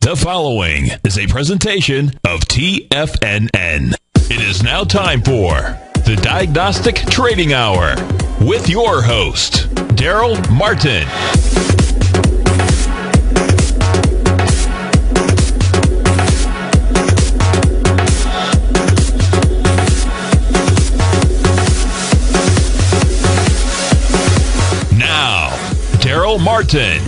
The following is a presentation of TFNN. It is now time for the Diagnostic Trading Hour with your host, Darrell Martin. Now, Darrell Martin.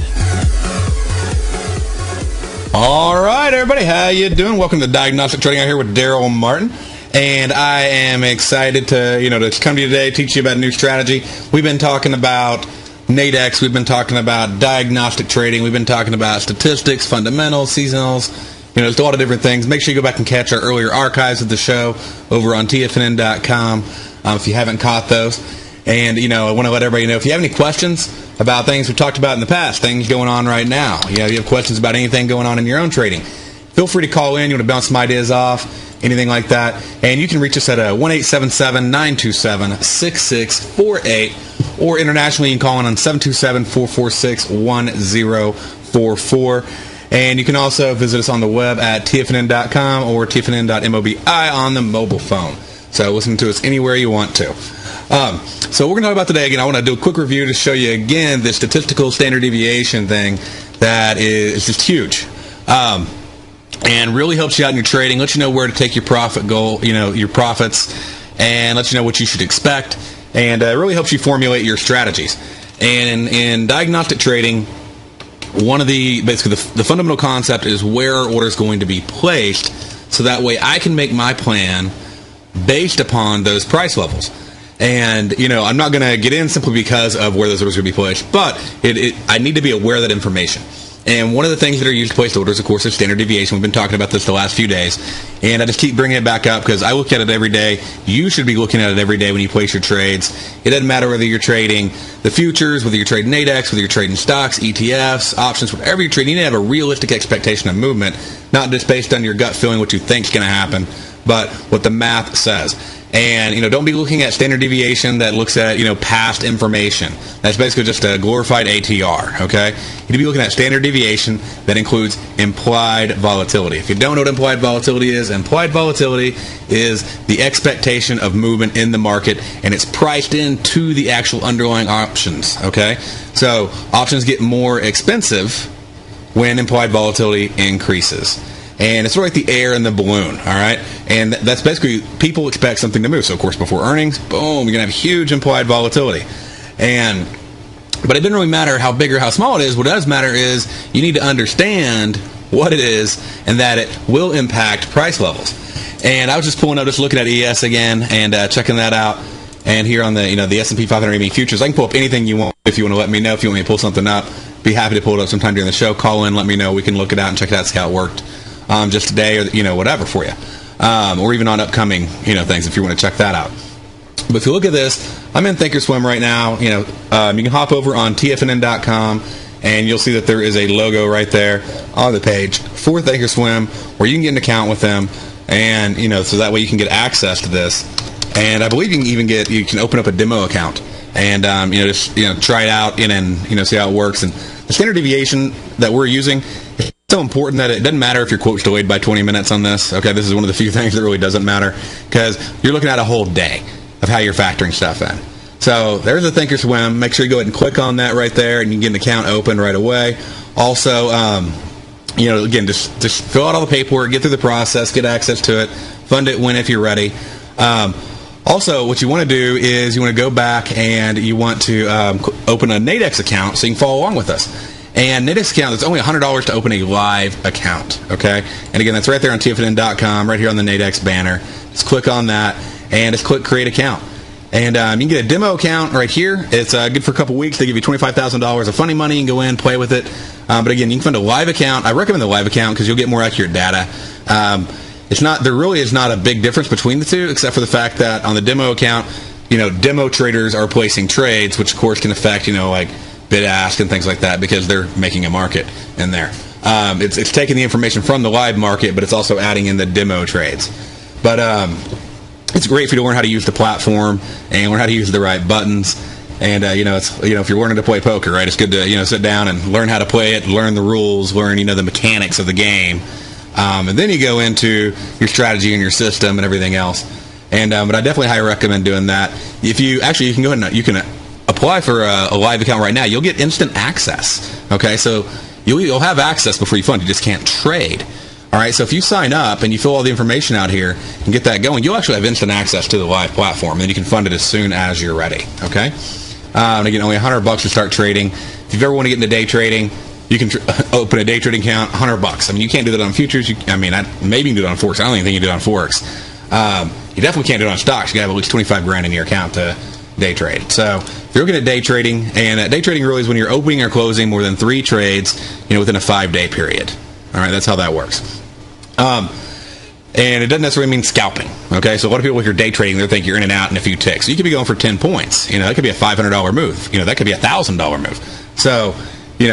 All right, everybody, how you doing? Welcome to Diagnostic Trading Hour here with Darrell Martin, and I am excited to come to you today, teach you about a new strategy. We've been talking about Nadex, we've been talking about diagnostic trading, we've been talking about statistics, fundamentals, seasonals. There's a lot of different things. Make sure you go back and catch our earlier archives of the show over on TFNN.com if you haven't caught those. And, I want to let everybody know, if you have any questions about things we've talked about in the past, things going on right now, you have questions about anything going on in your own trading, feel free to call in. You want to bounce some ideas off, anything like that. And you can reach us at 1-877-927-6648, or internationally, you can call in on 727-446-1044. And you can also visit us on the web at tfnn.com or tfnn.mobi on the mobile phone. So listen to us anywhere you want to. So we're going to talk about today, again, I want to do a quick review to show you, again, the statistical standard deviation thing that is just huge. And really helps you out in your trading, lets you know where to take your profit goal, your profits, and lets you know what you should expect, and really helps you formulate your strategies. And in diagnostic trading, one of the fundamental concept is where our order is going to be placed, so that way I can make my plan based upon those price levels. And, I'm not going to get in simply because of where those orders are going to be placed, but I need to be aware of that information. And one of the things that are used to place orders, of course, is standard deviation. We've been talking about this the last few days, and I just keep bringing it back up because I look at it every day. You should be looking at it every day when you place your trades. It doesn't matter whether you're trading the futures, whether you're trading Nadex, whether you're trading stocks, ETFs, options, whatever you're trading. You need to have a realistic expectation of movement, not just based on your gut feeling what you think is going to happen, but what the math says. And, don't be looking at standard deviation that looks at, past information. That's basically just a glorified ATR, okay? You need to be looking at standard deviation that includes implied volatility. If you don't know what implied volatility is the expectation of movement in the market, and it's priced into the actual underlying options, okay? So options get more expensive when implied volatility increases. And it's sort of like the air in the balloon, all right? And that's basically, people expect something to move. So, of course, before earnings, boom, you're going to have huge implied volatility. But it doesn't really matter how big or how small it is. What does matter is you need to understand what it is and that it will impact price levels. And I was just looking at ES again and checking that out. And here on the S&P 500 E-mini futures, I can pull up anything you want if you want to let me know. If you want me to pull something up, be happy to pull it up sometime during the show. Call in, let me know. We can look it out and check it out, see how it worked. Just today or, whatever for you. Or even on upcoming, things if you want to check that out. But if you look at this, I'm in Thinkorswim right now. You can hop over on TFNN.com and you'll see that there is a logo right there on the page for Thinkorswim where you can get an account with them and, so that way you can get access to this. And I believe you can open up a demo account and, try it out and see how it works. And the standard deviation that we're using, so important that it doesn't matter if your quote's delayed by 20 minutes on this. Okay, this is one of the few things that really doesn't matter because you're looking at a whole day of how you're factoring stuff in. So there's a Thinkorswim. Make sure you go ahead and click on that right there, and you can get an account open right away. Also, again, just fill out all the paperwork, get through the process, get access to it, fund it when if you're ready. Also, what you want to do is you want to go back and you want to open a Nadex account so you can follow along with us. And Nadex account, it's only $100 to open a live account, okay? And again, that's right there on TFNN.com, right here on the Nadex banner. Just click on that, and just click Create Account. And you can get a demo account right here. It's good for a couple weeks. They give you $25,000 of funny money. You can go in, play with it. But again, you can fund a live account. I recommend the live account because you'll get more accurate data. There really is not a big difference between the two, except for the fact that on the demo account, demo traders are placing trades, which of course can affect, like bid ask and things like that because they're making a market in there. It's taking the information from the live market, but it's also adding in the demo trades. But it's great for you to learn how to use the platform and learn how to use the right buttons. And it's if you're learning to play poker, right? It's good to sit down and learn how to play it, learn the rules, learn the mechanics of the game, and then you go into your strategy and your system and everything else. And but I definitely highly recommend doing that. If you can go ahead and you can apply for a live account right now. You'll get instant access. Okay, so you'll have access before you fund. You just can't trade. All right, so if you sign up and you fill all the information out here and get that going, you'll actually have instant access to the live platform, and then you can fund it as soon as you're ready. Okay, and again, only $100 to start trading. If you ever want to get into day trading, you can open a day trading account, $100. I mean, you can't do that on futures. Maybe you can do it on forex. I don't even think you can do it on forex. You definitely can't do it on stocks. You got to have at least $25,000 in your account to day trade. So if you're looking at day trading, and day trading really is when you're opening or closing more than 3 trades, within a 5-day period. All right, that's how that works. And it doesn't necessarily mean scalping. Okay, so a lot of people, if you're day trading, they think you're in and out in a few ticks. So you could be going for 10 points. That could be a $500 move. That could be a $1,000 move. So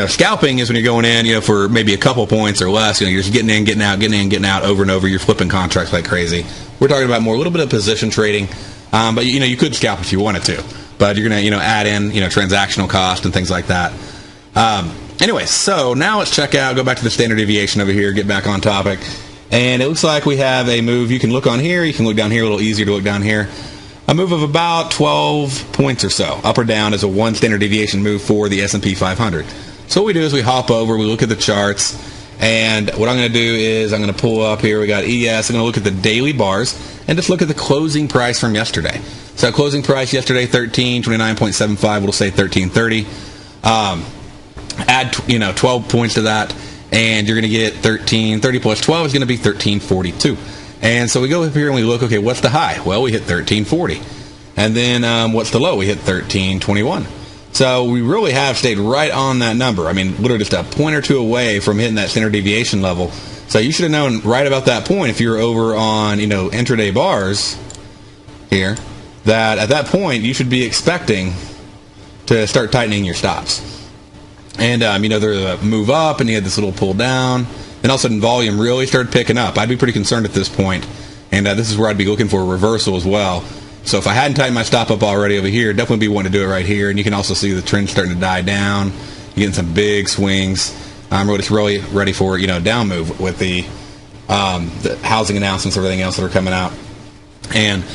scalping is when you're going in, for maybe a couple points or less. You're just getting in, getting out, getting in, getting out over and over. You're flipping contracts like crazy. We're talking about a little bit of position trading. But you could scalp if you wanted to, but you're gonna add in transactional cost and things like that. Anyway, so now let's go back to the standard deviation over here, get back on topic, and it looks like we have a move. You can look on here, you can look down here, a little easier to look down here. A move of about 12 points or so, up or down, is a 1 standard deviation move for the S&P 500. So what we do is we hop over, we look at the charts, and what I'm going to do is I'm going to pull up here. We got ES. I'm going to look at the daily bars and just look at the closing price from yesterday. So closing price yesterday, 1329.75. We'll say 1330. Add 12 points to that, and you're going to get 1330 plus 12 is going to be 1342. And so we go up here and we look. Okay, what's the high? Well, we hit 1340, and then what's the low? We hit 1321. So we really have stayed right on that number. I mean, literally just a point or two away from hitting that standard deviation level. So you should have known right about that point, if you were over on intraday bars here, that at that point you should be expecting to start tightening your stops. And there's a move up, and you had this little pull down. Then all of a sudden volume really started picking up. I'd be pretty concerned at this point, and this is where I'd be looking for a reversal as well. So if I hadn't tightened my stop up already over here, definitely be wanting to do it right here. And you can also see the trend starting to die down. You're getting some big swings. I'm really ready for down move with the housing announcements, everything else that are coming out. And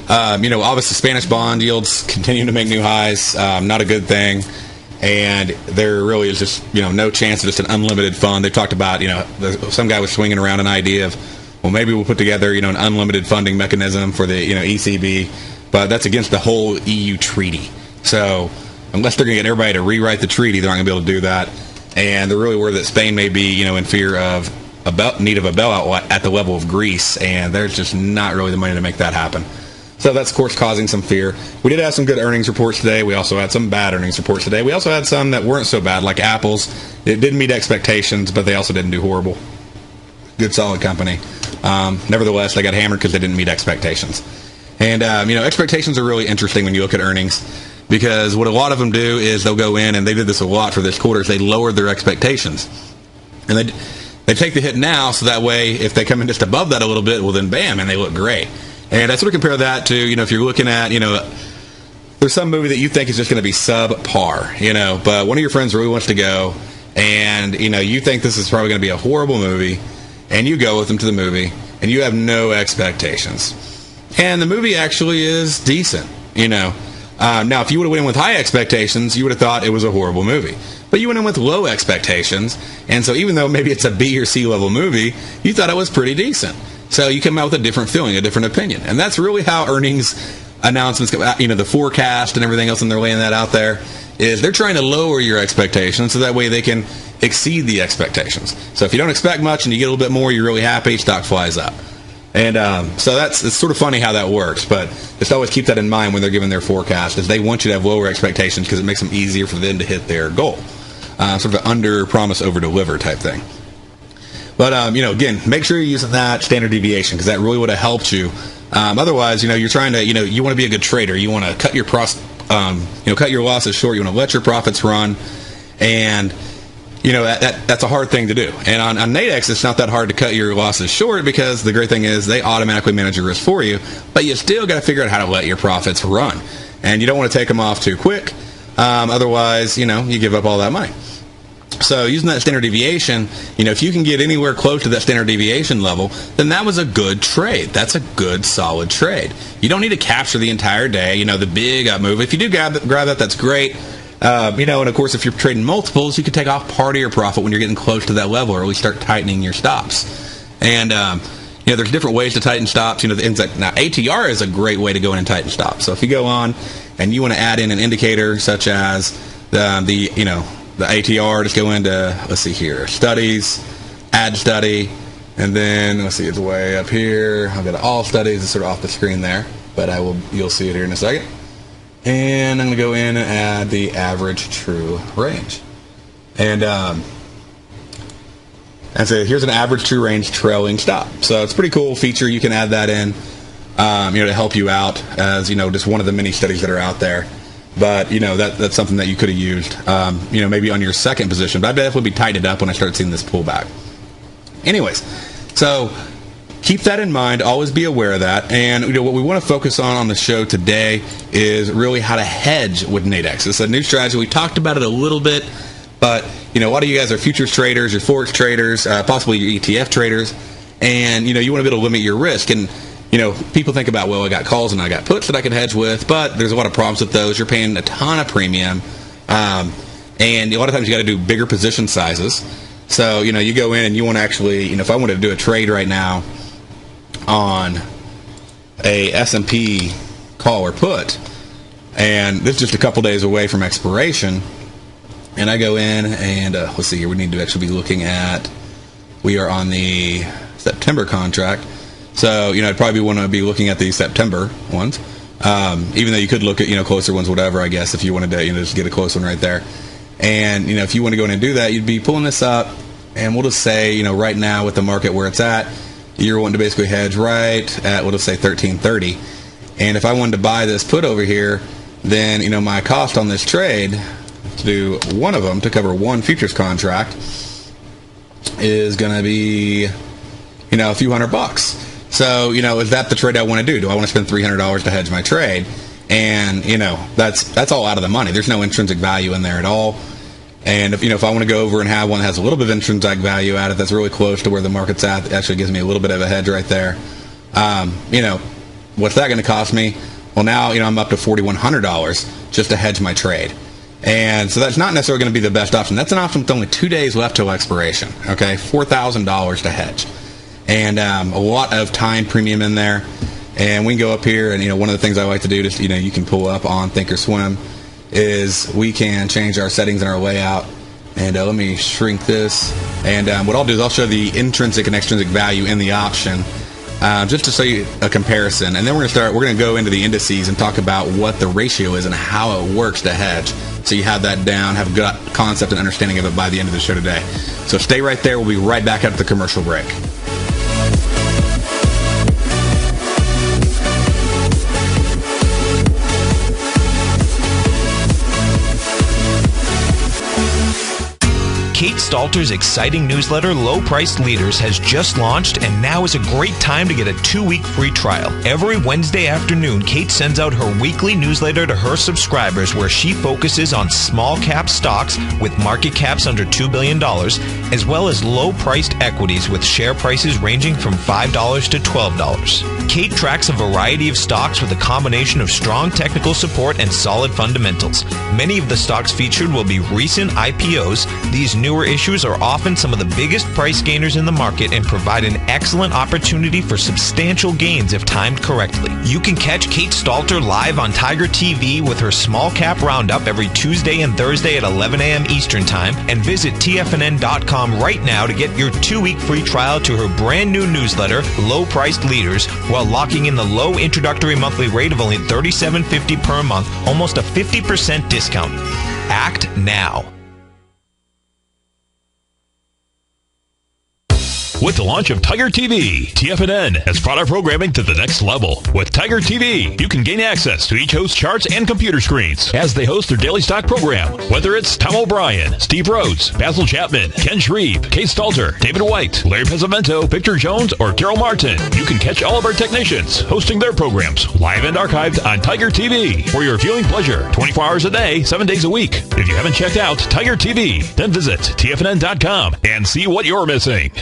obviously Spanish bond yields continue to make new highs. Not a good thing. And there really is just no chance of just an unlimited fund. They talked about some guy was swinging around an idea of, well, maybe we'll put together an unlimited funding mechanism for the ECB, but that's against the whole EU treaty. So unless they're going to get everybody to rewrite the treaty, they're not going to be able to do that. And they're really worried that Spain may be in fear of need of a bailout at the level of Greece, and there's just not really the money to make that happen. So that's, of course, causing some fear. We did have some good earnings reports today. We also had some bad earnings reports today. We also had some that weren't so bad, like Apple's. It didn't meet expectations, but they also didn't do horrible. Good, solid company. Nevertheless, they got hammered because they didn't meet expectations. And, expectations are really interesting when you look at earnings, because what a lot of them do is they'll go in, and they did this a lot for this quarter, is they lowered their expectations. And they take the hit now, so that way, if they come in just above that a little bit, well, then bam, and they look great. And I sort of compare that to, if you're looking at, there's some movie that you think is just going to be subpar, but one of your friends really wants to go, and, you think this is probably going to be a horrible movie, and you go with them to the movie, and you have no expectations. And the movie actually is decent, Now, if you would have went in with high expectations, you would have thought it was a horrible movie. But you went in with low expectations, and so even though maybe it's a B or C level movie, you thought it was pretty decent. So you come out with a different feeling, a different opinion. And that's really how earnings announcements come out, the forecast and everything else, and they're laying that out there, is they're trying to lower your expectations so that way they can exceed the expectations. So if you don't expect much and you get a little bit more, you're really happy, stock flies up. And so it's sort of funny how that works, but just always keep that in mind when they're giving their forecast, is they want you to have lower expectations because it makes them easier for them to hit their goal. Sort of an under-promise, over-deliver type thing. But, again, make sure you're using that standard deviation, because that really would have helped you. Otherwise, you're trying to, you want to be a good trader. You want to cut your cut your losses short. You want to let your profits run. And, that's a hard thing to do. And on Nadex, it's not that hard to cut your losses short, because the great thing is they automatically manage your risk for you. But you still got to figure out how to let your profits run. And you don't want to take them off too quick. Otherwise, you give up all that money. So using that standard deviation, if you can get anywhere close to that standard deviation level, then that was a good trade. That's a good, solid trade. You don't need to capture the entire day, the big up move. If you do grab that, that's great. And of course, if you're trading multiples, you can take off part of your profit when you're getting close to that level, or really start tightening your stops. And, there's different ways to tighten stops. Now, ATR is a great way to go in and tighten stops. So if you go on and you want to add in an indicator such as the ATR, just go into, let's see here, studies, add study, and then, let's see, it's way up here. I'll go to all studies. It's sort of off the screen there, but you'll see it here in a second. And I'm going to go in and add the average true range. And so here's an average true range trailing stop. So it's a pretty cool feature. You can add that in, to help you out as, just one of the many studies that are out there. But, that's something that you could have used, maybe on your second position. But I bet it would be tightened up when I start seeing this pullback. Anyways, so keep that in mind. Always be aware of that. And, what we want to focus on the show today is really how to hedge with Nadex. It's a new strategy. We talked about it a little bit. But, a lot of you guys are futures traders, you're forex traders, possibly your ETF traders. And, you want to be able to limit your risk. And, people think about, well, I got calls and I got puts that I can hedge with, but there's a lot of problems with those. You're paying a ton of premium, and a lot of times you got to do bigger position sizes. So, you go in and you want to actually, if I wanted to do a trade right now on a S&P call or put, and this is just a couple days away from expiration, and I go in and, let's see here, we need to actually be looking at, we are on the September contract. So, I'd probably want to be looking at the September ones, even though you could look at, closer ones, whatever, I guess, if you wanted to, just get a close one right there. And, if you want to go in and do that, you'd be pulling this up, and we'll just say, right now with the market where it's at, you're wanting to basically hedge right at, we'll just say 1330. And if I wanted to buy this put over here, then, my cost on this trade to do one of them, to cover one futures contract, is going to be, a few $100. So, is that the trade I want to do? Do I want to spend $300 to hedge my trade? And, that's all out of the money. There's no intrinsic value in there at all. And if I want to go over and have one that has a little bit of intrinsic value at it, that's really close to where the market's at, it actually gives me a little bit of a hedge right there. What's that going to cost me? Well, now, I'm up to $4,100 just to hedge my trade. And so that's not necessarily going to be the best option. That's an option with only 2 days left till expiration. Okay, $4,000 to hedge. And a lot of time premium in there. And we can go up here, and one of the things I like to do, just you can pull up on Thinkorswim, is we can change our settings and our layout. And let me shrink this. And what I'll do is I'll show the intrinsic and extrinsic value in the option, just to show you a comparison. And then we're going to go into the indices and talk about what the ratio is and how it works to hedge. So you have that down, have a good concept and understanding of it by the end of the show today. So stay right there. We'll be right back after the commercial break. Kate Stalter's exciting newsletter, Low Priced Leaders, has just launched, and now is a great time to get a 2-week free trial. Every Wednesday afternoon, Kate sends out her weekly newsletter to her subscribers where she focuses on small cap stocks with market caps under $2 billion, as well as low-priced equities with share prices ranging from $5 to $12. Kate tracks a variety of stocks with a combination of strong technical support and solid fundamentals. Many of the stocks featured will be recent IPOs. These newer issues are often some of the biggest price gainers in the market and provide an excellent opportunity for substantial gains if timed correctly. You can catch Kate Stalter live on Tiger TV with her small cap roundup every Tuesday and Thursday at 11 a.m. Eastern Time, and visit TFNN.com right now to get your 2-week free trial to her brand new newsletter, Low Priced Leaders, while locking in the low introductory monthly rate of only $37.50 per month, almost a 50% discount. Act now. with the launch of Tiger TV. TFNN has brought our programming to the next level. With Tiger TV, you can gain access to each host's charts and computer screens as they host their daily stock program. Whether it's Tom O'Brien, Steve Rhodes, Basil Chapman, Ken Shreve, Kay Stalter, David White, Larry Pesavento, Victor Jones, or Darrell Martin, you can catch all of our technicians hosting their programs live and archived on Tiger TV for your viewing pleasure 24 hours a day, 7 days a week. If you haven't checked out Tiger TV, then visit TFNN.com and see what you're missing.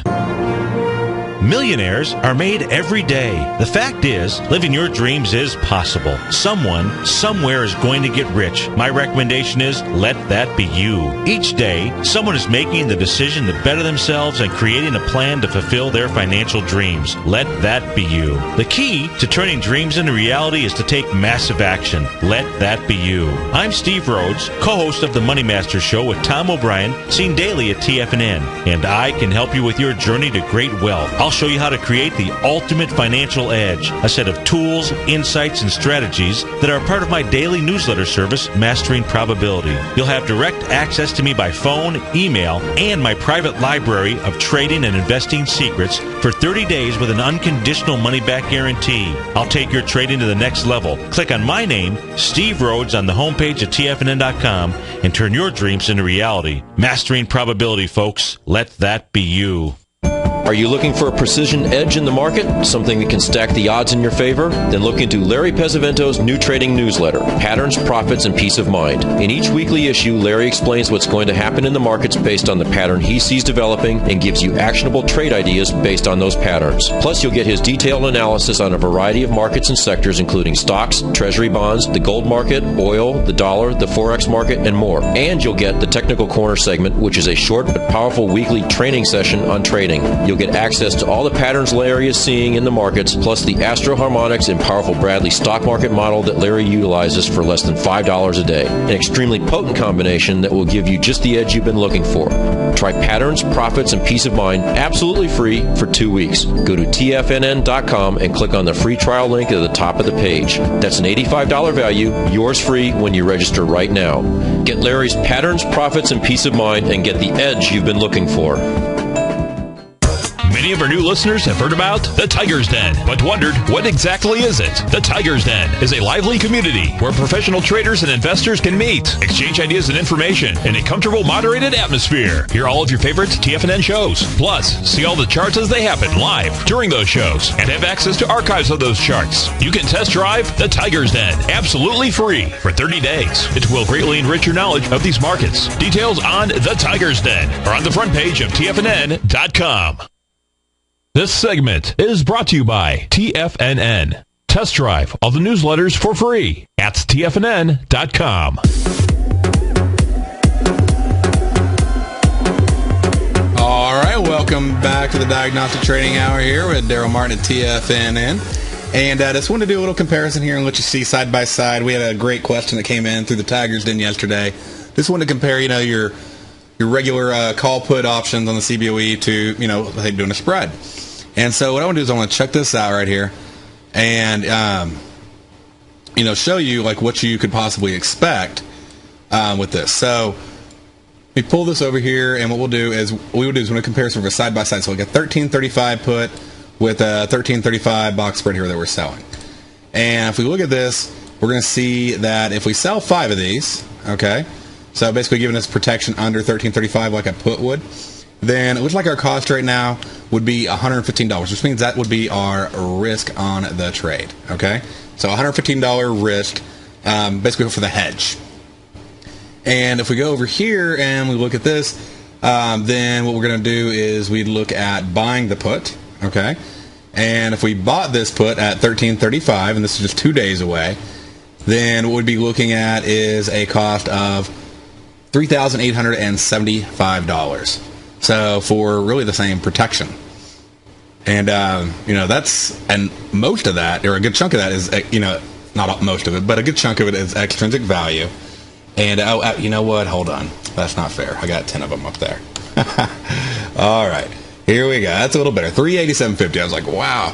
Millionaires are made every day. The fact is, living your dreams is possible. Someone, somewhere is going to get rich. My recommendation is, let that be you. Each day, someone is making the decision to better themselves and creating a plan to fulfill their financial dreams. Let that be you. The key to turning dreams into reality is to take massive action. Let that be you. I'm Steve Rhodes, co-host of the Money Master Show with Tom O'Brien, seen daily at TFNN, and I can help you with your journey to great wealth. I'll show you how to create the ultimate financial edge, a set of tools, insights, and strategies that are part of my daily newsletter service, Mastering Probability. You'll have direct access to me by phone, email, and my private library of trading and investing secrets for 30 days with an unconditional money-back guarantee. I'll take your trading to the next level. Click on my name, Steve Rhodes, on the homepage at TFNN.com and turn your dreams into reality. Mastering Probability, folks. Let that be you. Are you looking for a precision edge in the market? Something that can stack the odds in your favor? Then look into Larry Pesavento's new trading newsletter, Patterns, Profits, and Peace of Mind. In each weekly issue, Larry explains what's going to happen in the markets based on the pattern he sees developing and gives you actionable trade ideas based on those patterns. Plus, you'll get his detailed analysis on a variety of markets and sectors, including stocks, treasury bonds, the gold market, oil, the dollar, the forex market, and more. And you'll get the Technical Corner segment, which is a short but powerful weekly training session on trading. You'll get access to all the patterns Larry is seeing in the markets, plus the Astro Harmonics and powerful Bradley stock market model that Larry utilizes for less than $5 a day. An extremely potent combination that will give you just the edge you've been looking for. Try Patterns, Profits, and Peace of Mind absolutely free for 2 weeks. Go to TFNN.com and click on the free trial link at the top of the page. That's an $85 value, yours free when you register right now. Get Larry's Patterns, Profits, and Peace of Mind and get the edge you've been looking for. Many of our new listeners have heard about the Tiger's Den, but wondered, what exactly is it? The Tiger's Den is a lively community where professional traders and investors can meet, exchange ideas and information in a comfortable, moderated atmosphere. Hear all of your favorite TFNN shows. Plus, see all the charts as they happen live during those shows and have access to archives of those charts. You can test drive the Tiger's Den absolutely free for 30 days. It will greatly enrich your knowledge of these markets. Details on the Tiger's Den are on the front page of TFNN.com. This segment is brought to you by TFNN. Test drive all the newsletters for free at TFNN.com. All right, welcome back to the Diagnostic Trading Hour here with Darrell Martin at TFNN. And I just wanted to do a little comparison here and let you see side by side. We had a great question that came in through the Tiger's Den yesterday. Just wanted to compare, your regular call put options on the CBOE to, say doing a spread. And so what I want to do is I want to check this out right here and, show you like what you could possibly expect with this. So we pull this over here, and what we'll do is we're going to compare some of a side by side. So we got 1335 put with a 1335 box spread here that we're selling. And if we look at this, we're going to see that if we sell 5 of these, okay, so basically giving us protection under 1335 like a put would, then it looks like our cost right now would be $115, which means that would be our risk on the trade. Okay, so $115 risk, basically for the hedge. And if we go over here and we look at this, then what we're going to do is we look at buying the put. Okay, and if we bought this put at 1335, and this is just 2 days away, then what we'd be looking at is a cost of $3,875. So for really the same protection. And, and most of that, or a good chunk of that is, not most of it, but a good chunk of it is extrinsic value. And, you know what? Hold on. That's not fair. I got 10 of them up there. All right. Here we go. That's a little better. $387.50. I was like, wow.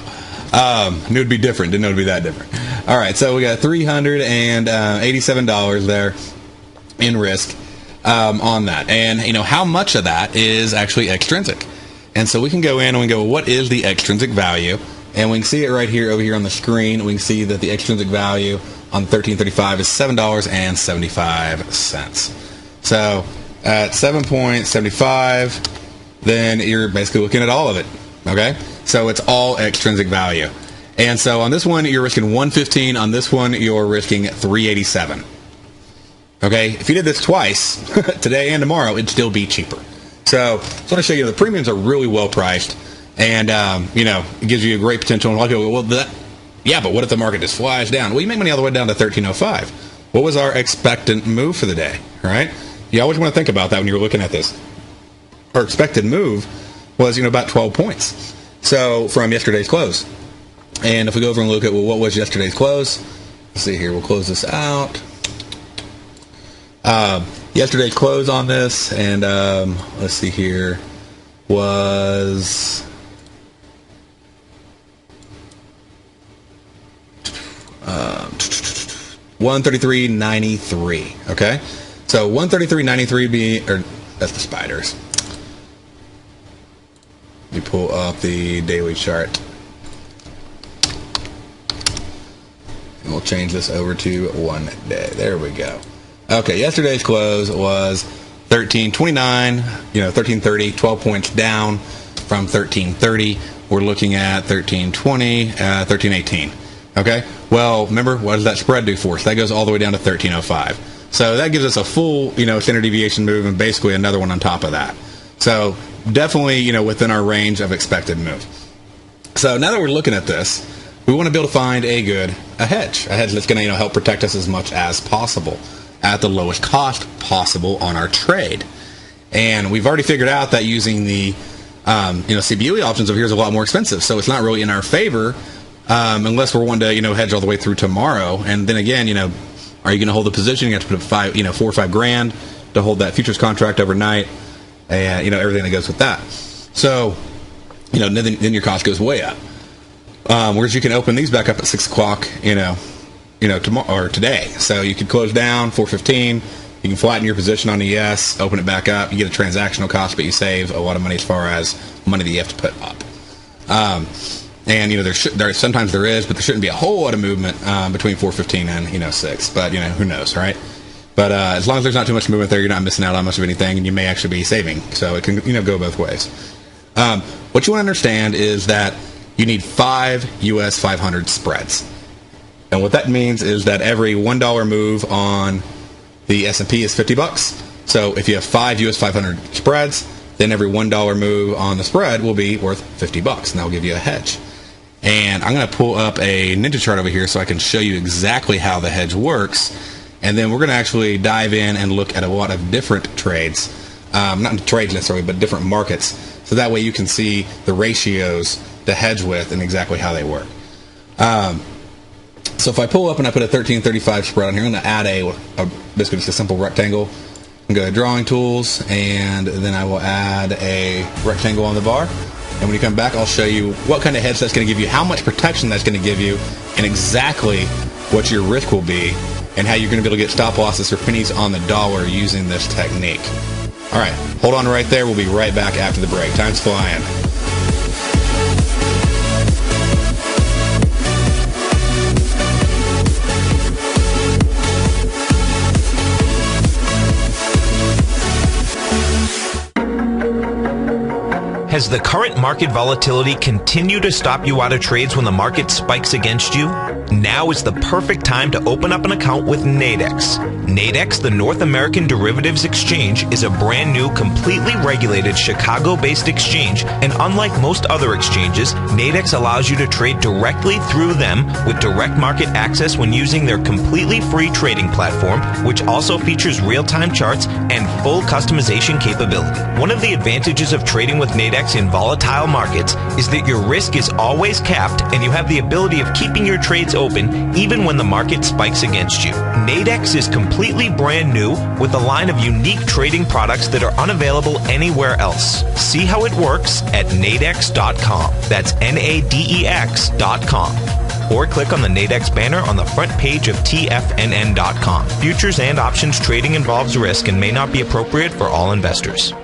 Knew it'd be different. Didn't know it'd be that different. All right. So we got $387 there in risk. On that, and how much of that is actually extrinsic, And so we can go in and we go, what is the extrinsic value? And we can see it right here over here on the screen. We can see that the extrinsic value on 1335 is $7.75. So at 7.75, then you're basically looking at all of it. Okay? So it's all extrinsic value. And so on this one, you're risking 115. On this one, you're risking 387. Okay? If you did this twice, today and tomorrow, it'd still be cheaper. So I just want to show you the premiums are really well priced, and it gives you a great potential. And a lot of people go, well, yeah, but what if the market just flies down? Well, you make money all the way down to 1305. What was our expectant move for the day? All right, you always want to think about that when you're looking at this. Our expected move was about 12 points. So from yesterday's close, and if we go over and look at what was yesterday's close, let's see here. We'll close this out. Yesterday's close on this, and let's see here, was $133.93. Okay, so $133.93 that's the spiders. Let me pull up the daily chart, and we'll change this over to 1 day. There we go. Okay, yesterday's close was 1329, 1330, 12 points down from 1330. We're looking at 1320, 1318. Okay, well, remember, what does that spread do for us? That goes all the way down to 1305. So that gives us a full, standard deviation move and basically another one on top of that. So definitely, within our range of expected move. So now that we're looking at this, we want to be able to find a hedge that's going to, help protect us as much as possible at the lowest cost possible on our trade. And we've already figured out that using the CBOE options over here is a lot more expensive, so it's not really in our favor unless we're wanting to hedge all the way through tomorrow. And then again, are you going to hold the position? You have to put up $4 or $5 grand to hold that futures contract overnight, and everything that goes with that. So then your cost goes way up. Whereas you can open these back up at 6 o'clock, tomorrow or today. So you could close down 4:15. You can flatten your position on the ES, open it back up. You get a transactional cost, but you save a lot of money as far as money that you have to put up. And there sometimes there is, but there shouldn't be a whole lot of movement between 4:15 and 6. But who knows, right? But as long as there's not too much movement there, you're not missing out on much of anything, and you may actually be saving. So it can go both ways. What you want to understand is that you need 5 US 500 spreads. And what that means is that every $1 move on the S&P is $50. So if you have 5 US 500 spreads, then every $1 move on the spread will be worth $50, and that will give you a hedge. And I'm going to pull up a ninja chart over here so I can show you exactly how the hedge works. And then we're going to actually dive in and look at a lot of different trades, not trades necessarily, but different markets. So that way you can see the ratios to hedge with and exactly how they work. So if I pull up and I put a 1335 spread on here, I'm going to add basically just a simple rectangle. I'm going to go to drawing tools, and then I will add a rectangle on the bar. And when you come back, I'll show you what kind of hedge that's going to give you, how much protection that's going to give you, and exactly what your risk will be, and how you're going to be able to get stop losses or pennies on the dollar using this technique. All right, hold on right there. We'll be right back after the break. Time's flying. Has the current market volatility continued to stop you out of trades when the market spikes against you? Now is the perfect time to open up an account with Nadex. Nadex, the North American Derivatives Exchange, is a brand new, completely regulated Chicago-based exchange, and unlike most other exchanges, Nadex allows you to trade directly through them with direct market access when using their completely free trading platform, which also features real-time charts and full customization capability. One of the advantages of trading with Nadex in volatile markets is that your risk is always capped and you have the ability of keeping your trades open even when the market spikes against you. Nadex is completely brand new with a line of unique trading products that are unavailable anywhere else. See how it works at nadex.com. That's NADEX.com. Or click on the Nadex banner on the front page of TFNN.com. Futures and options trading involves risk and may not be appropriate for all investors.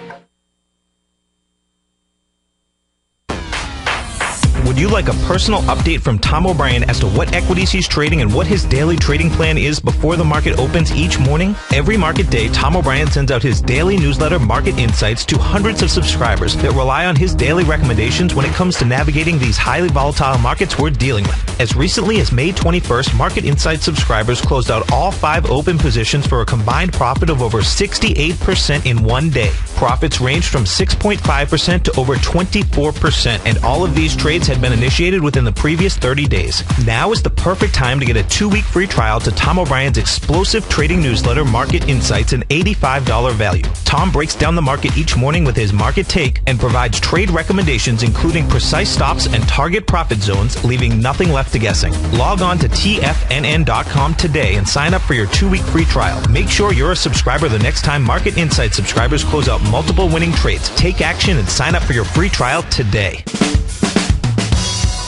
Would you like a personal update from Tom O'Brien as to what equities he's trading and what his daily trading plan is before the market opens each morning? Every market day, Tom O'Brien sends out his daily newsletter, Market Insights, to hundreds of subscribers that rely on his daily recommendations when it comes to navigating these highly volatile markets we're dealing with. As recently as May 21st, Market Insights subscribers closed out all 5 open positions for a combined profit of over 68% in one day. Profits ranged from 6.5% to over 24%, and all of these trades had been initiated within the previous 30 days. Now is the perfect time to get a 2-week free trial to Tom O'Brien's explosive trading newsletter, Market Insights, an $85 value. Tom breaks down the market each morning with his market take and provides trade recommendations including precise stops and target profit zones, leaving nothing left to guessing. Log on to tfnn.com today and sign up for your 2-week free trial. Make sure you're a subscriber the next time Market Insights subscribers close out multiple winning trades. Take action and sign up for your free trial today.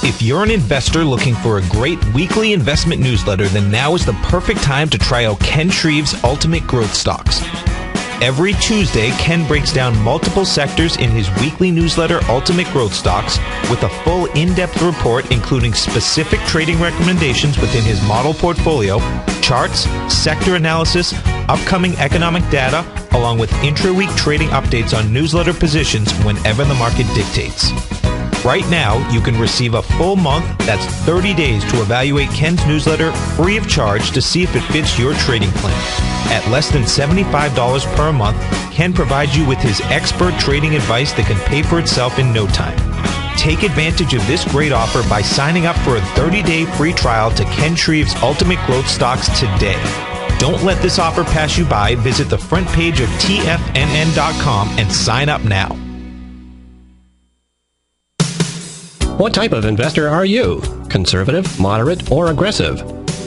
If you're an investor looking for a great weekly investment newsletter, then now is the perfect time to try out Ken Shreve's Ultimate Growth Stocks. Every Tuesday, Ken breaks down multiple sectors in his weekly newsletter, Ultimate Growth Stocks, with a full in-depth report including specific trading recommendations within his model portfolio, charts, sector analysis, upcoming economic data, along with intra-week trading updates on newsletter positions whenever the market dictates. Right now, you can receive a full month, that's 30 days, to evaluate Ken's newsletter free of charge to see if it fits your trading plan. At less than $75 per month, Ken provides you with his expert trading advice that can pay for itself in no time. Take advantage of this great offer by signing up for a 30-day free trial to Ken Shreve's Ultimate Growth Stocks today. Don't let this offer pass you by. Visit the front page of tfnn.com and sign up now. What type of investor are you? Conservative, moderate, or aggressive?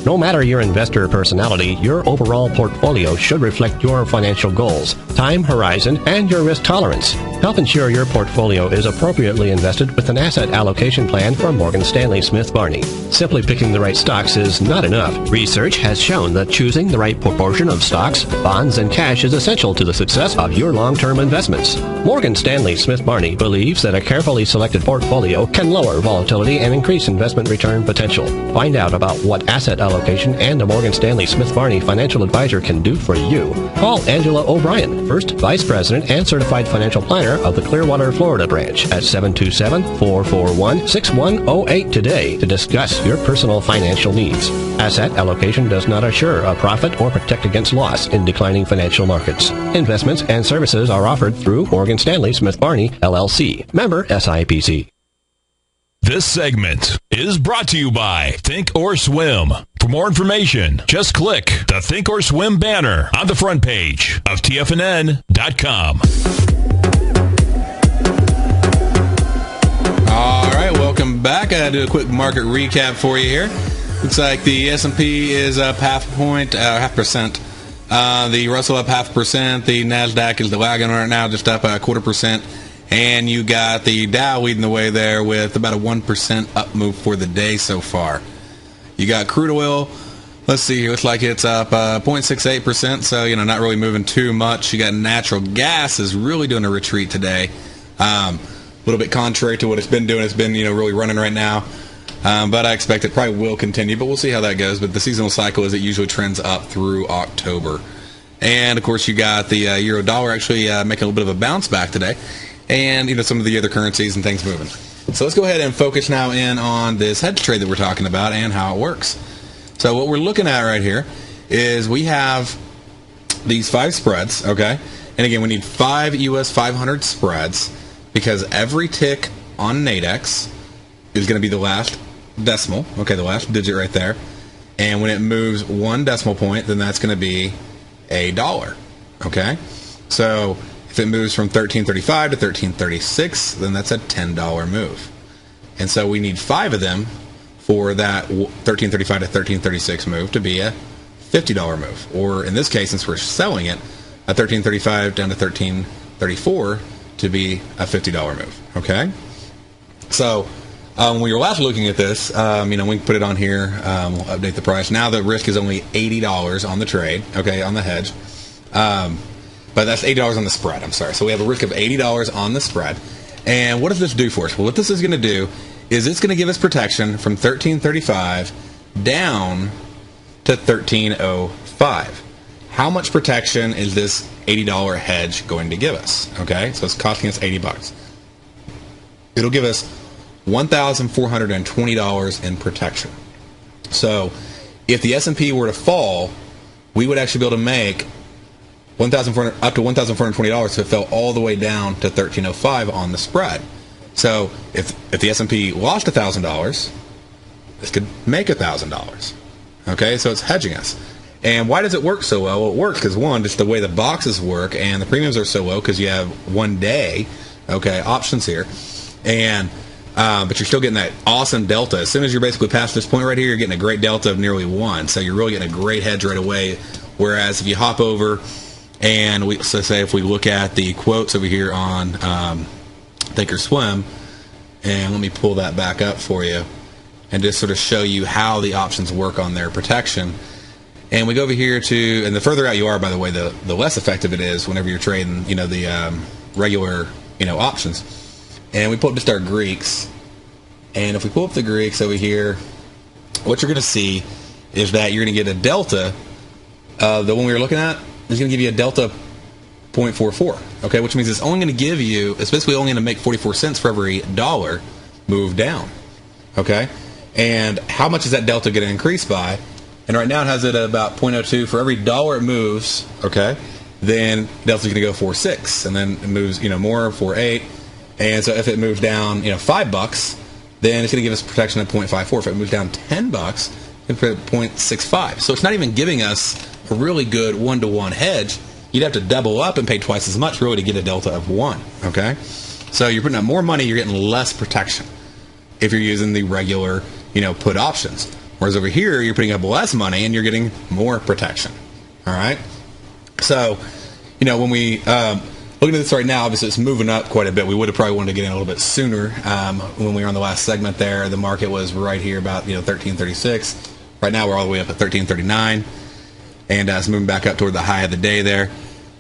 No matter your investor personality, your overall portfolio should reflect your financial goals, time horizon, and your risk tolerance. Help ensure your portfolio is appropriately invested with an asset allocation plan from Morgan Stanley Smith Barney. Simply picking the right stocks is not enough. Research has shown that choosing the right proportion of stocks, bonds, and cash is essential to the success of your long-term investments. Morgan Stanley Smith Barney believes that a carefully selected portfolio can lower volatility and increase investment return potential. Find out about what asset allocation and a Morgan Stanley Smith Barney financial advisor can do for you. Call Angela O'Brien, First Vice President and Certified Financial Planner of the Clearwater, Florida branch at 727-441-6108 today to discuss your personal financial needs. Asset allocation does not assure a profit or protect against loss in declining financial markets. Investments and services are offered through Morgan Stanley Smith Barney, LLC. Member SIPC. This segment is brought to you by Think or Swim. For more information, just click the Think or Swim banner on the front page of tfnn.com. All right, welcome back. I do a quick market recap for you here. Looks like the S&P is up 0.5%. The Russell up 0.5%. The NASDAQ is the wagon right now, just up 0.25%. And you got the Dow leading the way there with about a 1% up move for the day so far. You got crude oil. Let's see here. Looks like it's up 0.68%, so, not really moving too much. You got natural gas is really doing a retreat today. A little bit contrary to what it's been doing. It's been, really running right now. But I expect it probably will continue, but we'll see how that goes. But the seasonal cycle is it usually trends up through October. And, of course, you got the euro dollar actually making a little bit of a bounce back today. And, some of the other currencies and things moving. So let's go ahead and focus now in on this hedge trade that we're talking about and how it works. So what we're looking at right here is we have these 5 spreads, okay? And again, we need 5 US 500 spreads because every tick on Nadex is going to be the last decimal, okay, the last digit right there. And when it moves 1 decimal point, then that's going to be a dollar, okay? So if it moves from 1335 to 1336, then that's a $10 move. And so we need 5 of them for that 1335 to 1336 move to be a $50 move. Or in this case, since we're selling it, a 1335 down to 1334 to be a $50 move. Okay? So when we were last looking at this, we can put it on here. We'll update the price. Now the risk is only $80 on the trade, okay, on the hedge. But that's $80 on the spread, I'm sorry. So we have a risk of $80 on the spread. And what does this do for us? Well, what this is going to do is it's going to give us protection from 1335 down to 1305. How much protection is this $80 hedge going to give us? Okay, so it's costing us $80. It'll give us $1,420 in protection. So if the S&P were to fall, we would actually be able to make up to $1,420 if it fell all the way down to 1305 on the spread. So if the S&P lost $1,000, this could make $1,000. Okay, so it's hedging us. And why does it work so well? Well, it works because, one, just the way the boxes work, and the premiums are so low because you have 1 day, okay, options here, and but you're still getting that awesome delta. As soon as you're basically past this point right here, you're getting a great delta of nearly 1. So you're really getting a great hedge right away. Whereas if you hop over and so say if we look at the quotes over here on Thinkorswim, and let me pull that back up for you and just sort of show you how the options work on their protection. And we go over here to, and the further out you are, by the way, the less effective it is whenever you're trading, the regular, options. And we pull up just our Greeks. And if we pull up the Greeks over here, what you're going to see is that you're going to get a delta. The one we were looking at is going to give you a delta 0.44. Okay, which means it's only going to give you, it's basically only going to make 44 cents for every dollar move down. Okay, and how much is that delta going to increase by? And right now it has it at about 0.02 for every dollar it moves. Okay, then delta's going to go 4.6, and then it moves more 4.8. And so if it moves down, $5, then it's going to give us protection at 0.54. If it moves down $10, it's going to put 0.65. So it's not even giving us a really good 1-to-1 hedge. You'd have to double up and pay twice as much really to get a delta of 1. Okay, so you're putting up more money, you're getting less protection if you're using the regular, put options. Whereas over here, you're putting up less money and you're getting more protection. All right, so when we looking at this right now, obviously it's moving up quite a bit. We would have probably wanted to get in a little bit sooner. When we were on the last segment there, the market was right here about 1336. Right now we're all the way up at 1339, and it's moving back up toward the high of the day there.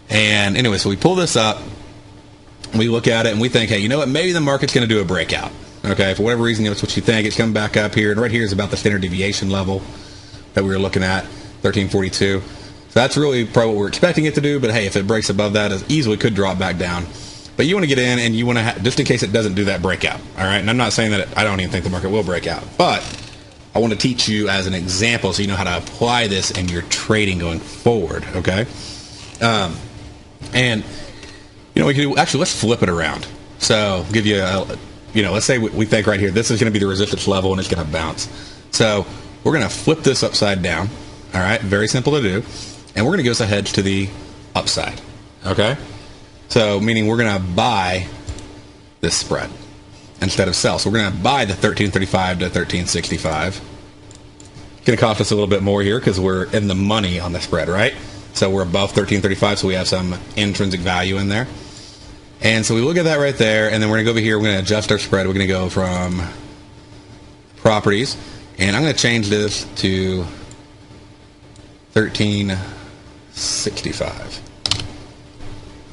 And anyway, so we pull this up, we look at it, and we think, hey, maybe the market's going to do a breakout. Okay, for whatever reason, it's what you think. It's coming back up here, and right here is about the standard deviation level that we were looking at, 1342. So that's really probably what we're expecting it to do, but hey, if it breaks above that, it easily could drop back down. But you want to get in, and you want to, just in case it doesn't do that breakout, all right? And I'm not saying that I don't even think the market will break out, but I want to teach you as an example so you know how to apply this in your trading going forward, okay? And, we can actually, let's flip it around. So give you let's say we think right here, this is going to be the resistance level, and it's going to bounce. So we're going to flip this upside down, all right? Very simple to do. And we're going to give us a hedge to the upside, okay? So meaning we're going to buy this spread instead of sell. So we're going to buy the 1335 to 1365. It's going to cost us a little bit more here because we're in the money on the spread, right? So we're above 1335, so we have some intrinsic value in there. And so we look at that right there, and then we're going to go over here, we're going to adjust our spread. We're going to go from properties, and I'm going to change this to 1365.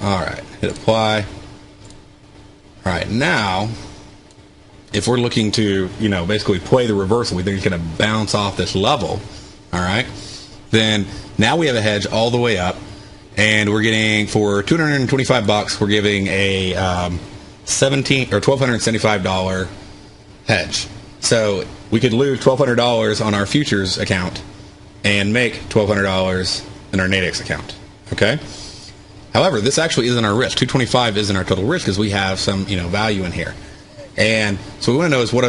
All right, hit apply. All right, now, if we're looking to, basically play the reversal, we think it's going to bounce off this level, all right, then now we have a hedge all the way up, and we're getting, for $225, we're giving a $1,275 hedge. So we could lose $1,200 on our futures account and make $1,200 in our Nadex account, okay? However, this actually isn't our risk. 225 isn't our total risk because we have some, value in here. And so we want to know is a lot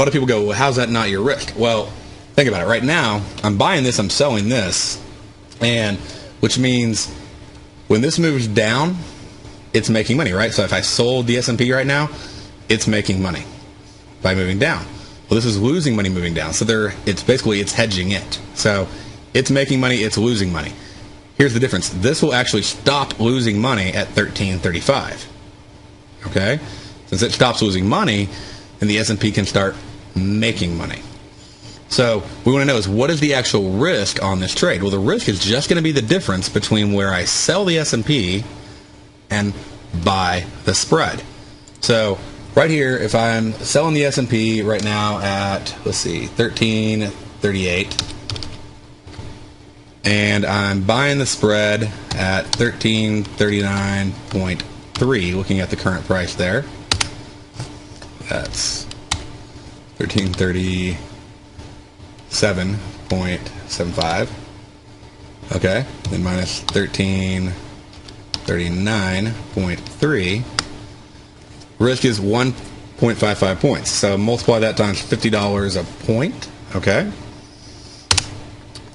of people go, well, how's that not your risk? Well, think about it. Right now, I'm buying this, I'm selling this, and which means when this moves down, it's making money, right? So if I sold the S&P right now, it's making money by moving down. Well, this is losing money moving down. So it's hedging it. So it's making money, it's losing money. Here's the difference. This will actually stop losing money at 1335. Okay? Since it stops losing money, then the S&P can start making money. So we want to know is what is the actual risk on this trade? Well, the risk is just going to be the difference between where I sell the S&P and buy the spread. So right here, if I'm selling the S&P right now at, let's see, 1338, and I'm buying the spread at 1339.3, looking at the current price there. That's 1337.75. Okay, then minus 1339.3. Risk is 1.55 points. So multiply that times $50 a point. Okay.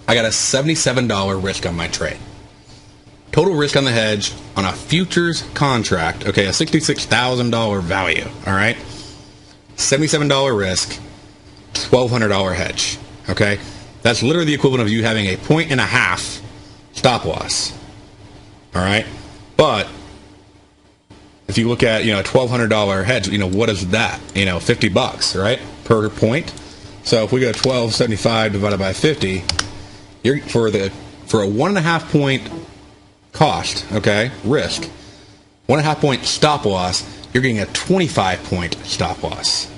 I got a $77 risk on my trade. Total risk on the hedge on a futures contract. Okay, a $66,000 value. All right. $77 risk, $1,200 hedge. Okay. That's literally the equivalent of you having a 1.5 stop loss. All right. But if you look at, a $1,200 hedge, what is that? $50, right, per point. So if we go 1275 divided by 50, you're for a 1.5 point cost, okay, risk, 1.5 point stop loss, you're getting a 25 point stop loss.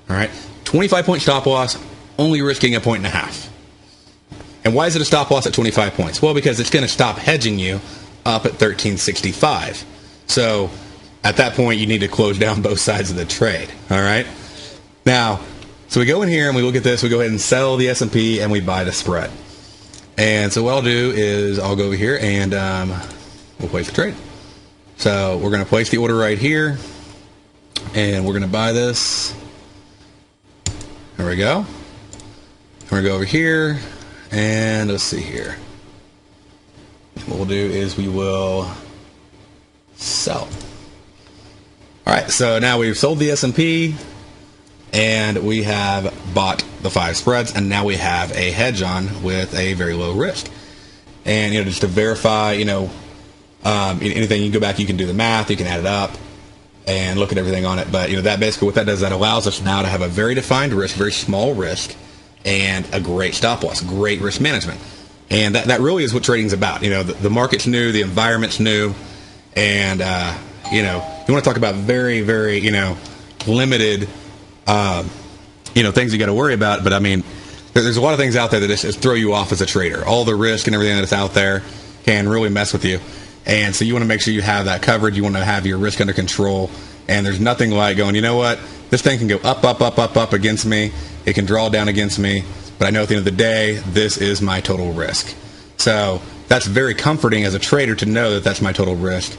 All right, 25 point stop loss, only risking a 1.5. And why is it a stop loss at 25 points? Well, because it's going to stop hedging you up at 1365. So at that point, you need to close down both sides of the trade. All right. Now, so we go in here and we look at this. We go ahead and sell the S&P and we buy the spread. And so what I'll do is I'll go over here and we'll place the trade. So we're going to place the order right here, and we're going to buy this. There we go. We're going to go over here, and let's see here. What we'll do is we will sell. All right, so now we've sold the S&P, and we have bought the 5 spreads, and now we have a hedge on with a very low risk. And just to verify, anything, you can go back, you can do the math, you can add it up and look at everything on it. But that basically what that does, that allows us now to have a very defined risk, very small risk, and a great stop loss, great risk management. And that really is what trading's about. The market's new, the environment's new, and you want to talk about very, very limited things you got to worry about. But I mean, there's a lot of things out there that just throw you off as a trader. All the risk and everything that's out there can really mess with you. And so you want to make sure you have that covered. You want to have your risk under control. And there's nothing like going, you know what? This thing can go up, up, up, up, up against me. It can draw down against me. But I know at the end of the day, this is my total risk. So that's very comforting as a trader to know that that's my total risk.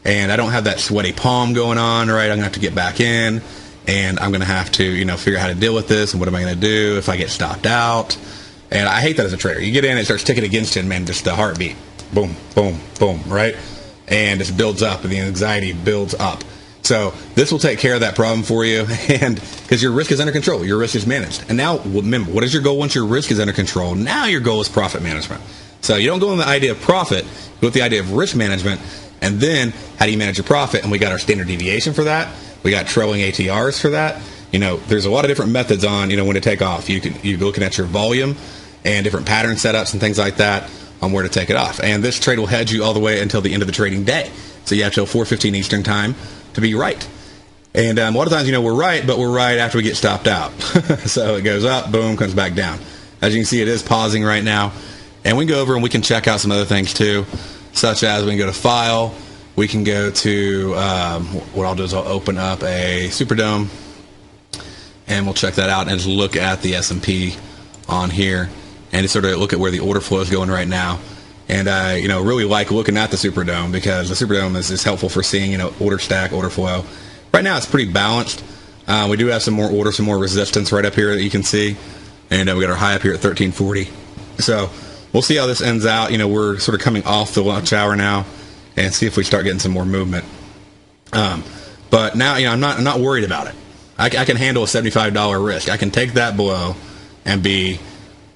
And I don't have that sweaty palm going on, right? I'm going to have to get back in. And I'm going to have to, figure out how to deal with this. And what am I going to do if I get stopped out? And I hate that as a trader. You get in, it starts ticking against you, and man, just the heartbeat. Boom, boom, boom, right? And it builds up, and the anxiety builds up. So this will take care of that problem for you, and because your risk is under control, your risk is managed. And now, remember, what is your goal once your risk is under control? Now your goal is profit management. So you don't go on the idea of profit, you go with the idea of risk management, and then how do you manage your profit? And we got our standard deviation for that. We got trailing ATRs for that. There's a lot of different methods on, when to take off. You're looking at your volume and different pattern setups and things like that on where to take it off. And this trade will hedge you all the way until the end of the trading day. So you have till 4:15 Eastern time to be right. And a lot of times, we're right, but we're right after we get stopped out. So it goes up, boom, comes back down. As you can see, it is pausing right now. And we can go over and we can check out some other things too, such as we can go to File. We can go to, what I'll do is I'll open up a Superdome, and we'll check that out and just look at the S&P on here and just sort of look at where the order flow is going right now. And I, really like looking at the Superdome because the Superdome is helpful for seeing, order stack, order flow. Right now it's pretty balanced. We do have some more order, some more resistance right up here that you can see. And we got our high up here at 1340. So we'll see how this ends out. We're sort of coming off the lunch hour now, and see if we start getting some more movement. But now, I'm not worried about it. I can handle a $75 risk. I can take that blow and be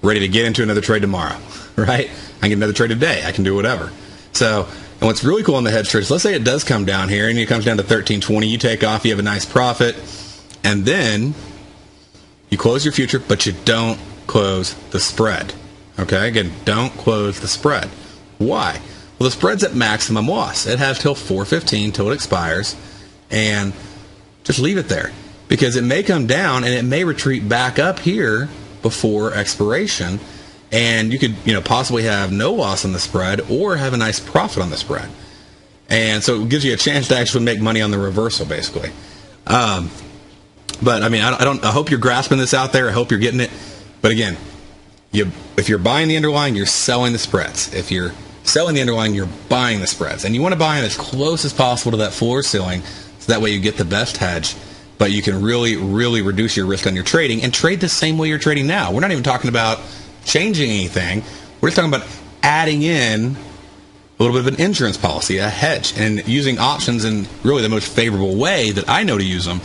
ready to get into another trade tomorrow, right? I can get another trade today. I can do whatever. So, and what's really cool in the hedge trades, let's say it does come down here, and it comes down to 1320. You take off, you have a nice profit, and then you close your future, but you don't close the spread. Okay? Again, don't close the spread. Why? Well, the spread's at maximum loss. It has till 4:15 till it expires, and just leave it there, because it may come down and it may retreat back up here before expiration, and you could possibly have no loss on the spread or have a nice profit on the spread. And so it gives you a chance to actually make money on the reversal, basically. But I mean, I hope you're grasping this out there. I hope you're getting it. But again, if you're buying the underlying, you're selling the spreads. If you're selling the underlying, you're buying the spreads. And you want to buy them as close as possible to that floor ceiling, so that way you get the best hedge. But you can really, really reduce your risk on your trading and trade the same way you're trading now. We're not even talking about changing anything. We're just talking about adding in a little bit of an insurance policy, a hedge, and using options in really the most favorable way that I know to use them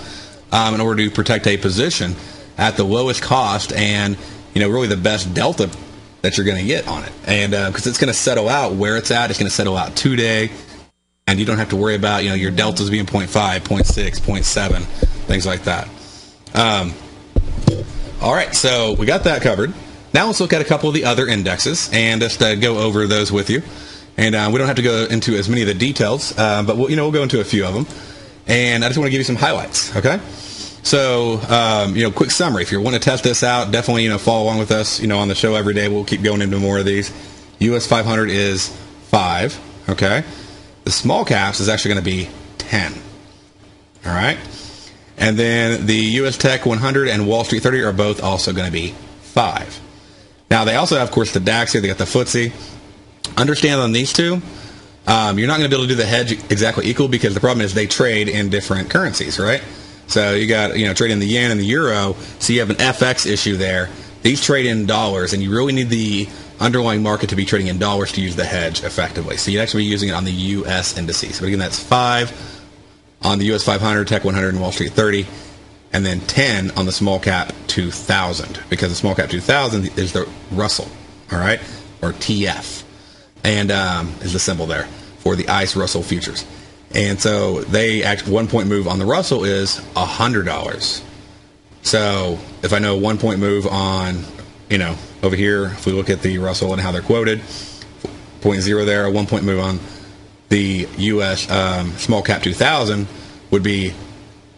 in order to protect a position at the lowest cost and really the best delta that you're going to get on it. And because it's going to settle out where it's at, it's going to settle out today, and you don't have to worry about your deltas being 0.5, 0.6, 0.7, things like that. All right, so we got that covered. Now let's look at a couple of the other indexes and just go over those with you. And we don't have to go into as many of the details, but we'll go into a few of them. And I just want to give you some highlights, okay? So, quick summary. If you want to test this out, definitely, follow along with us, on the show every day. We'll keep going into more of these. US 500 is 5, okay? The small caps is actually going to be 10, all right? And then the US Tech 100 and Wall Street 30 are both also going to be 5. Now, they also have, of course, the DAX here. They got the FTSE. Understand on these two, you're not going to be able to do the hedge exactly equal, because the problem is they trade in different currencies, right? So you got, trading the yen and the euro, so you have an FX issue there. These trade in dollars, and you really need the underlying market to be trading in dollars to use the hedge effectively. So you'd actually be using it on the U.S. indices. But again, that's 5 on the US 500, Tech 100, and Wall Street 30, and then 10 on the small cap 2000, because the small cap 2000 is the Russell, all right, or TF, and is the symbol there for the ICE Russell futures. And so they act 1 point move on the Russell is $100. So if I know 1 point move on, over here, if we look at the Russell and how they're quoted, 0.0 there, a 1 point move on the US small cap 2000 would be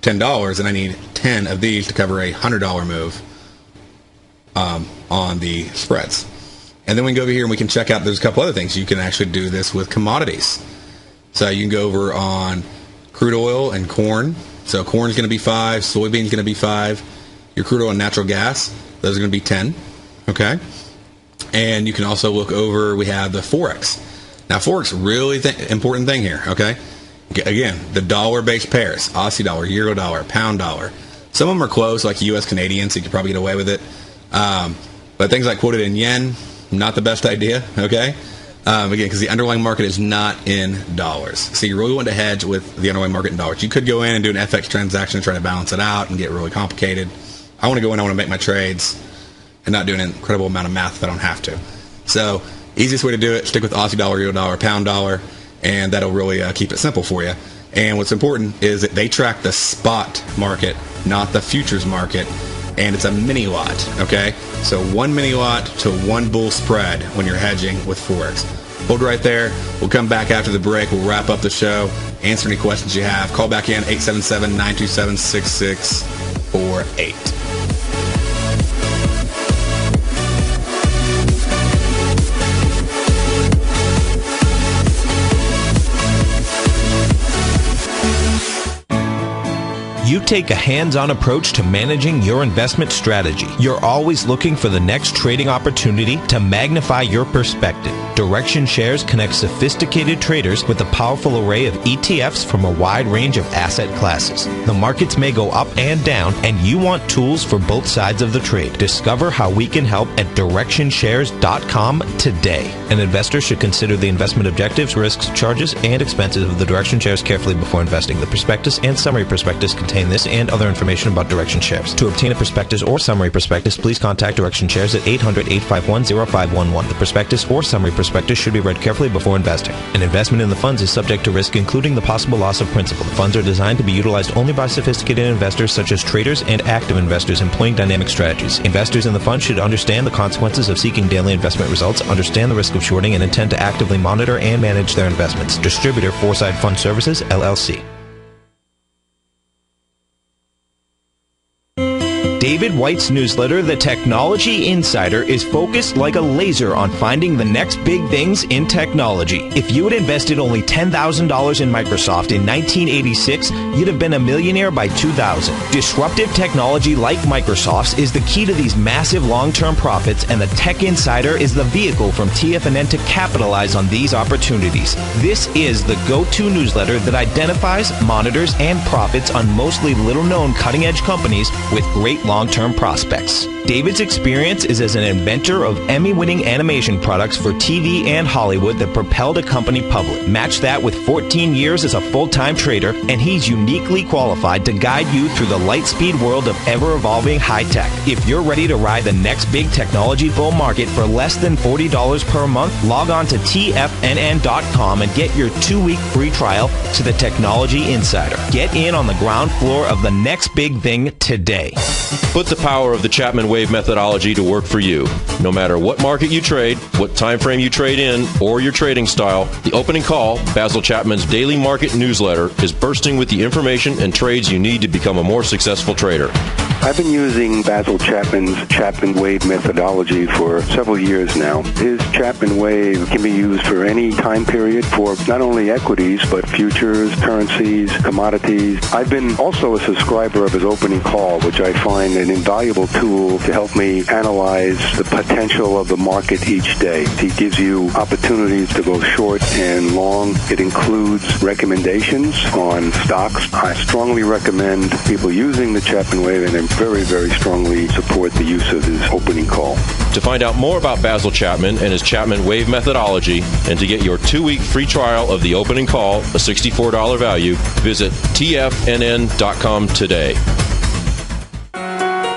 $10, and I need 10 of these to cover a $100 move on the spreads. And then we can go over here and we can check out, there's a couple other things. You can actually do this with commodities. So you can go over on crude oil and corn. So corn is going to be 5, soybean is going to be 5. Your crude oil and natural gas, those are going to be 10. Okay? And you can also look over, we have the Forex. Now, Forex, really important thing here, okay? Again, the dollar-based pairs, Aussie dollar, Euro dollar, pound dollar. Some of them are close, like US Canadian, so you could probably get away with it. But things like quoted in yen, not the best idea, okay? Again, because the underlying market is not in dollars. So you really want to hedge with the underlying market in dollars. You could go in and do an FX transaction and try to balance it out and get really complicated. I want to go in, I want to make my trades and not do an incredible amount of math if I don't have to. So easiest way to do it, stick with Aussie dollar, Euro dollar, pound dollar, and that'll really keep it simple for you. And what's important is that they track the spot market, not the futures market, and it's a mini lot, okay? So 1 mini lot to 1 bull spread when you're hedging with Forex. Hold right there. We'll come back after the break. We'll wrap up the show, answer any questions you have. Call back in, 877-927-6648. You take a hands-on approach to managing your investment strategy. You're always looking for the next trading opportunity to magnify your perspective. Direction Shares connects sophisticated traders with a powerful array of ETFs from a wide range of asset classes. The markets may go up and down, and you want tools for both sides of the trade. Discover how we can help at DirectionShares.com today. An investor should consider the investment objectives, risks, charges, and expenses of the Direction Shares carefully before investing. The prospectus and summary prospectus contain this and other information about Direction Shares. To obtain a prospectus or summary prospectus, please contact Direction Shares at 800-851-0511. The prospectus or summary prospectus should be read carefully before investing. An investment in the funds is subject to risk, including the possible loss of principal. The funds are designed to be utilized only by sophisticated investors such as traders and active investors employing dynamic strategies. Investors in the fund should understand the consequences of seeking daily investment results, understand the risk of shorting, and intend to actively monitor and manage their investments. Distributor, Foreside Fund Services, LLC. David White's newsletter, The Technology Insider, is focused like a laser on finding the next big things in technology. If you had invested only $10,000 in Microsoft in 1986, you'd have been a millionaire by 2000. Disruptive technology like Microsoft's is the key to these massive long-term profits, and the Tech Insider is the vehicle from TFNN to capitalize on these opportunities. This is the go-to newsletter that identifies, monitors, and profits on mostly little-known cutting-edge companies with great long-term prospects. David's experience is as an inventor of Emmy-winning animation products for TV and Hollywood that propelled a company public. Match that with 14 years as a full-time trader, and he's uniquely qualified to guide you through the light-speed world of ever-evolving high-tech. If you're ready to ride the next big technology bull market for less than $40 per month, log on to TFNN.com and get your 2-week free trial to the Technology Insider. Get in on the ground floor of the next big thing today. Put the power of the Chapman Wave methodology to work for you. No matter what market you trade, what time frame you trade in, or your trading style, the Opening Call, Basil Chapman's daily market newsletter, is bursting with the information and trades you need to become a more successful trader. I've been using Basil Chapman's Chapman Wave methodology for several years now. His Chapman Wave can be used for any time period for not only equities, but futures, currencies, commodities. I've been also a subscriber of his Opening Call, which I find an invaluable tool to help me analyze the potential of the market each day. He gives you opportunities to go short and long. It includes recommendations on stocks. I strongly recommend people using the Chapman Wave, and I very, very strongly support the use of his Opening Call. To find out more about Basil Chapman and his Chapman Wave methodology, and to get your 2-week free trial of the Opening Call, a $64 value, visit TFNN.com today.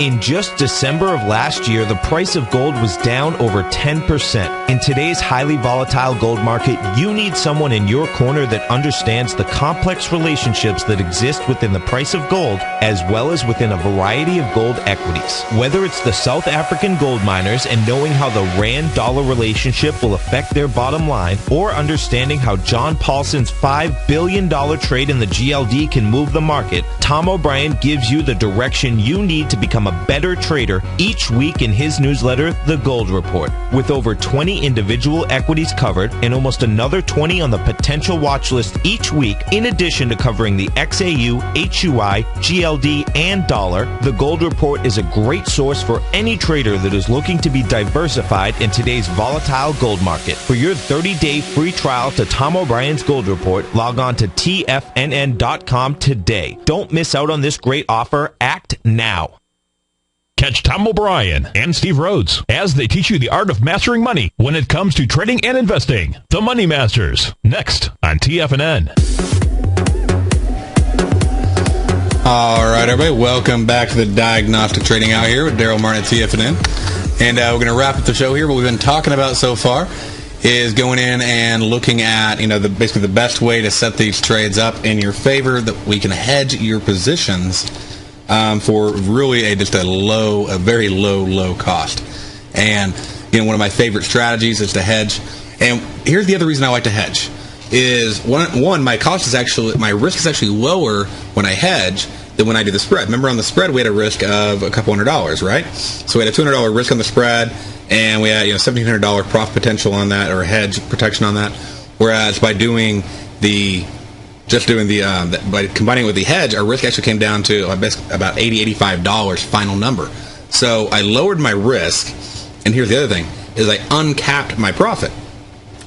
In just December of last year, the price of gold was down over 10%. In today's highly volatile gold market, you need someone in your corner that understands the complex relationships that exist within the price of gold, as well as within a variety of gold equities. Whether it's the South African gold miners and knowing how the Rand-dollar relationship will affect their bottom line, or understanding how John Paulson's $5 billion trade in the GLD can move the market, Tom O'Brien gives you the direction you need to become a better trader each week in his newsletter, The Gold Report. With over 20 individual equities covered and almost another 20 on the potential watch list each week, in addition to covering the XAU, HUI, GLD, and dollar, The Gold Report is a great source for any trader that is looking to be diversified in today's volatile gold market. For your 30-day free trial to Tom O'Brien's Gold Report, log on to TFNN.com today. Don't miss out on this great offer. Act now. Catch Tom O'Brien and Steve Rhodes as they teach you the art of mastering money when it comes to trading and investing. The Money Masters, next on TFNN. All right, everybody, welcome back to the Diagnostic Trading Hour here with Darrell Martin at TFNN. And we're going to wrap up the show here. What we've been talking about so far is going in and looking at, basically the best way to set these trades up in your favor, that we can hedge your positions for really just a very low cost. And one of my favorite strategies is to hedge. And here's the other reason I like to hedge is one, my risk is actually lower when I hedge than when I do the spread. Remember, on the spread we had a risk of a couple $100, right? So we had a $200 risk on the spread, and we had $1,700 profit potential on that, or hedge protection on that. Whereas by doing by combining it with the hedge, our risk actually came down to about $80, $85 final number. So I lowered my risk, and here's the other thing, is I uncapped my profit.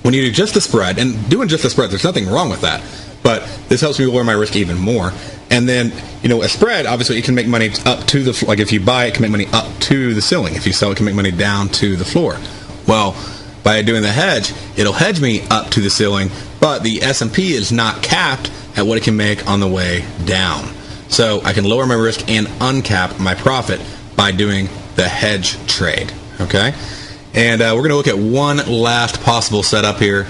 When you do just the spread, and doing just the spread, there's nothing wrong with that, but this helps me lower my risk even more. And then, a spread, obviously, it can make money up to the, like if you buy it can make money up to the ceiling. If you sell it can make money down to the floor. Well, by doing the hedge, it'll hedge me up to the ceiling, but the S&P is not capped at what it can make on the way down. So I can lower my risk and uncap my profit by doing the hedge trade. Okay? And we're going to look at one last possible setup here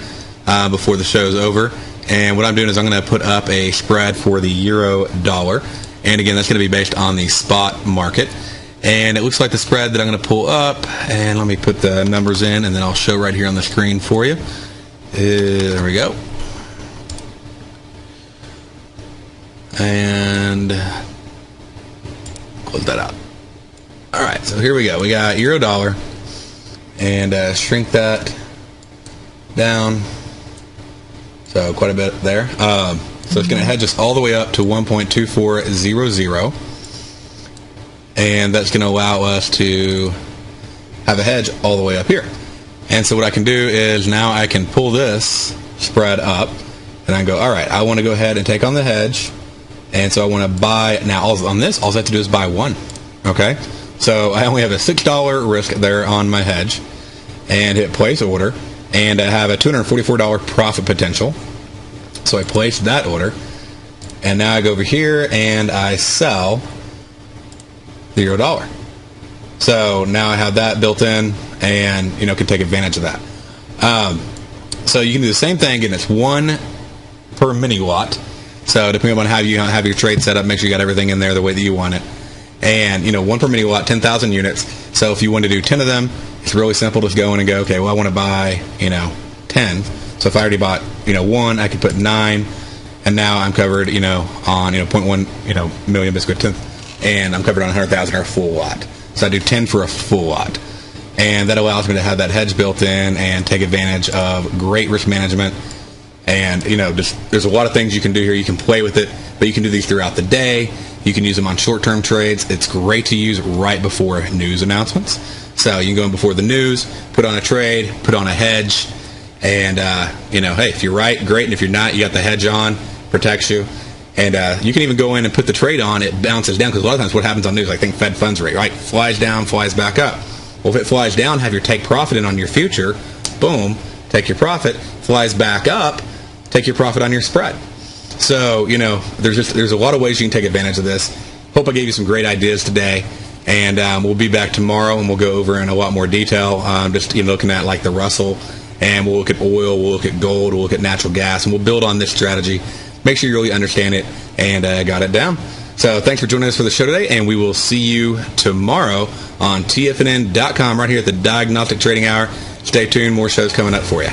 before the show's over. And what I'm doing is I'm going to put up a spread for the euro dollar. And again, that's going to be based on the spot market. And it looks like the spread that I'm going to pull up, and let me put the numbers in, and then I'll show right here on the screen for you. There we go. And close that out. All right, so here we go. We got euro dollar, and shrink that down. So quite a bit there. So it's going to hedge us all the way up to 1.2400, and that's going to allow us to have a hedge all the way up here. And so what I can do is now I can pull this spread up, and I can go, all right, I want to go ahead and take on the hedge, and so I want to buy. Now on this, all I have to do is buy one. Okay, so I only have a $6 risk there on my hedge, and hit place order, and I have a $244 profit potential. So I place that order, and now I go over here and I sell the euro dollar. So now I have that built in, and can take advantage of that. So you can do the same thing, and it's 1 per mini watt. So depending on how you have your trade set up, make sure you got everything in there the way that you want it. And 1 per mini watt, 10,000 units. So if you want to do 10 of them, it's really simple. Just go in and go, okay, well, I want to buy 10. So if I already bought 1, I could put 9, and now I'm covered on 0.1 million, basically 10th, and I'm covered on 100,000 or a full watt. So I do 10 for a full watt, and that allows me to have that hedge built in and take advantage of great risk management. And there's a lot of things you can do here. You can play with it, but you can do these throughout the day. You can use them on short-term trades. It's great to use right before news announcements. So you can go in before the news, put on a trade, put on a hedge, and hey, if you're right, great, and if you're not, you got the hedge on, protects you. And you can even go in and put the trade on. It bounces down, because a lot of times what happens on news, like think Fed funds rate, right? Flies down, flies back up. Well, if it flies down, have your take profit in on your future. Boom, take your profit. Flies back up, take your profit on your spread. So there's a lot of ways you can take advantage of this. Hope I gave you some great ideas today. And we'll be back tomorrow, and we'll go over in a lot more detail. Just looking at like the Russell, and we'll look at oil, we'll look at gold, we'll look at natural gas, and we'll build on this strategy. Make sure you really understand it and got it down. So thanks for joining us for the show today, and we will see you tomorrow on TFNN.com right here at the Diagnostic Trading Hour. Stay tuned, more shows coming up for you.